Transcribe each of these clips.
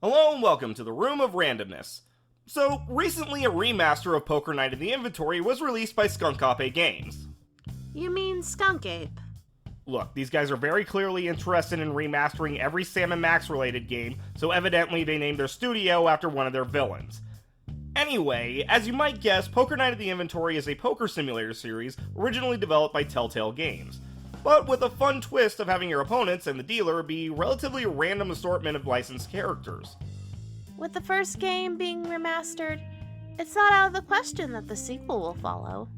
Hello and welcome to the Room of Randomness. So, recently a remaster of Poker Night in the Inventory was released by Skunk Games. You mean Skunk Ape? Look, these guys are very clearly interested in remastering every Sam & Max related game, so evidently they named their studio after one of their villains. Anyway, as you might guess, Poker Night in the Inventory is a poker simulator series originally developed by Telltale Games, but with a fun twist of having your opponents and the dealer be relatively a random assortment of licensed characters. With the first game being remastered, it's not out of the question that the sequel will follow.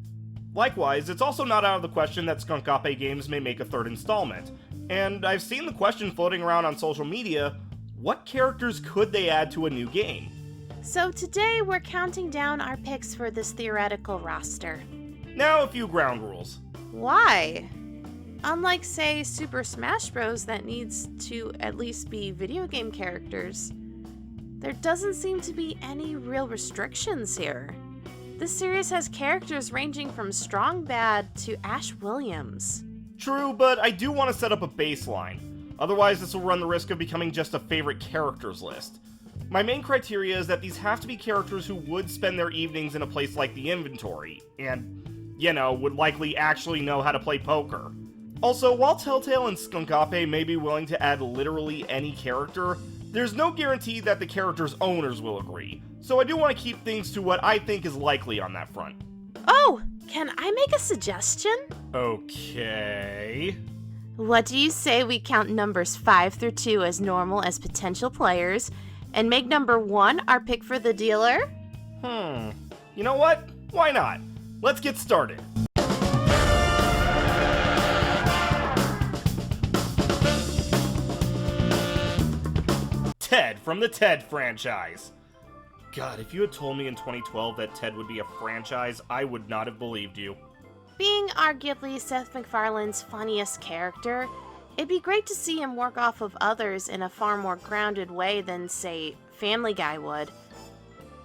Likewise, it's also not out of the question that Skunk Games may make a third installment, and I've seen the question floating around on social media, what characters could they add to a new game? So today we're counting down our picks for this theoretical roster. Now a few ground rules. Why? Unlike, say, Super Smash Bros. That needs to at least be video game characters, there doesn't seem to be any real restrictions here. This series has characters ranging from Strong Bad to Ash Williams. True, but I do want to set up a baseline. Otherwise, this will run the risk of becoming just a favorite characters list. My main criteria is that these have to be characters who would spend their evenings in a place like the Inventory, and, would likely actually know how to play poker. Also, while Telltale and Skunk may be willing to add literally any character, there's no guarantee that the character's owners will agree, so I do want to keep things to what I think is likely on that front. Oh, can I make a suggestion? Okay. What do you say we count numbers 5 through 2 as normal as potential players, and make number 1 our pick for the dealer? You know what? Why not? Let's get started. Ted from the Ted franchise. God, if you had told me in 2012 that Ted would be a franchise, I would not have believed you. Being arguably Seth MacFarlane's funniest character, it'd be great to see him work off of others in a far more grounded way than, say, Family Guy would.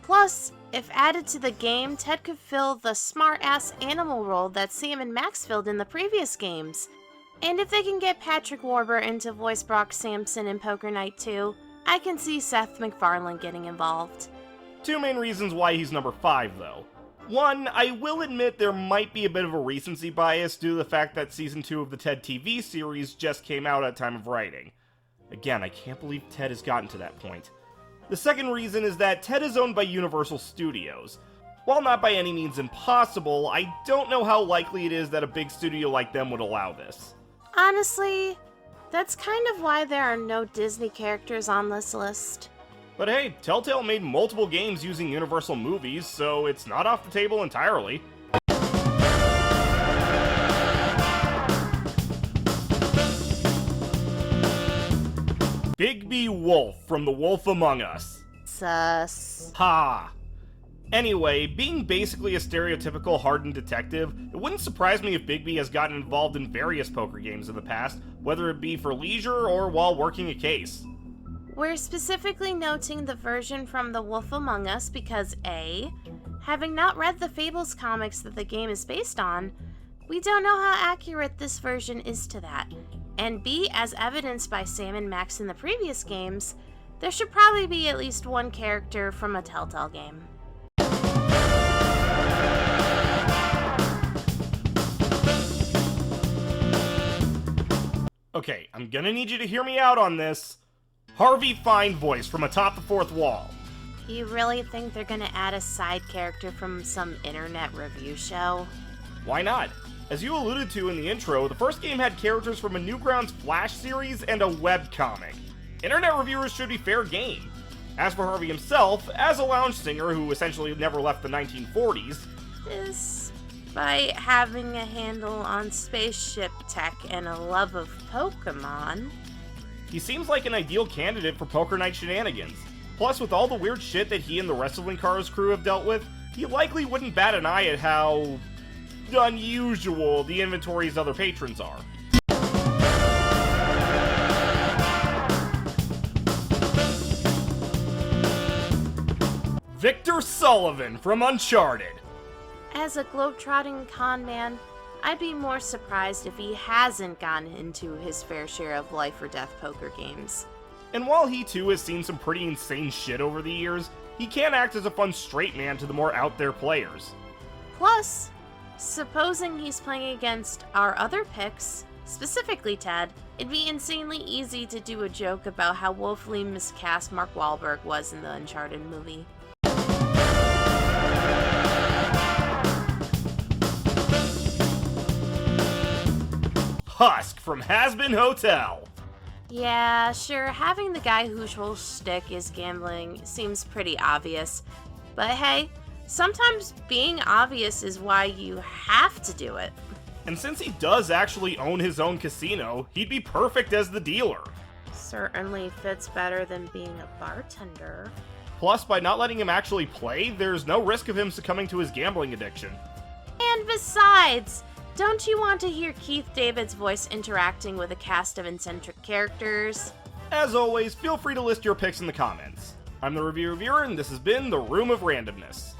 Plus, if added to the game, Ted could fill the smart-ass animal role that Sam and Max filled in the previous games. And if they can get Patrick Warburton to voice Brock Sampson in Poker Night 2, I can see Seth MacFarlane getting involved. Two main reasons why he's number 5, though. One, I will admit there might be a bit of a recency bias due to the fact that Season 2 of the Ted TV series just came out at time of writing. Again, I can't believe Ted has gotten to that point. The second reason is that Ted is owned by Universal Studios. While not by any means impossible, I don't know how likely it is that a big studio like them would allow this. Honestly, that's kind of why there are no Disney characters on this list. But hey, Telltale made multiple games using Universal movies, so it's not off the table entirely. Bigby Wolf from The Wolf Among Us. Sus. Ha! Anyway, being basically a stereotypical hardened detective, it wouldn't surprise me if Bigby has gotten involved in various poker games in the past, whether it be for leisure or while working a case. We're specifically noting the version from The Wolf Among Us because A, having not read the Fables comics that the game is based on, we don't know how accurate this version is to that, and B, as evidenced by Sam and Max in the previous games, there should probably be at least one character from a Telltale game. Okay, I'm gonna need you to hear me out on this. Harvey Finevoice from Atop the Fourth Wall. You really think they're gonna add a side character from some internet review show? Why not? As you alluded to in the intro, the first game had characters from a Newgrounds Flash series and a webcomic. Internet reviewers should be fair game. As for Harvey himself, as a lounge singer who essentially never left the 1940s, despite having a handle on spaceship tech and a love of Pokemon, he seems like an ideal candidate for Poker Night shenanigans. Plus, with all the weird shit that he and the Wrestling Cars crew have dealt with, he likely wouldn't bat an eye at how unusual the Inventory's other patrons are. Victor Sullivan from Uncharted. As a globetrotting con man, I'd be more surprised if he hasn't gotten into his fair share of life or death poker games. And while he too has seen some pretty insane shit over the years, he can act as a fun straight man to the more out there players. Plus, supposing he's playing against our other picks, specifically Ted, it'd be insanely easy to do a joke about how woefully miscast Mark Wahlberg was in the Uncharted movie. Husk from Has-Been Hotel. Yeah, sure, having the guy whose whole shtick is gambling seems pretty obvious. But hey, sometimes being obvious is why you have to do it. And since he does actually own his own casino, he'd be perfect as the dealer. Certainly fits better than being a bartender. Plus, by not letting him actually play, there's no risk of him succumbing to his gambling addiction. And besides, don't you want to hear Keith David's voice interacting with a cast of eccentric characters? As always, feel free to list your picks in the comments. I'm the Reviewer, and this has been the Room of Randomness.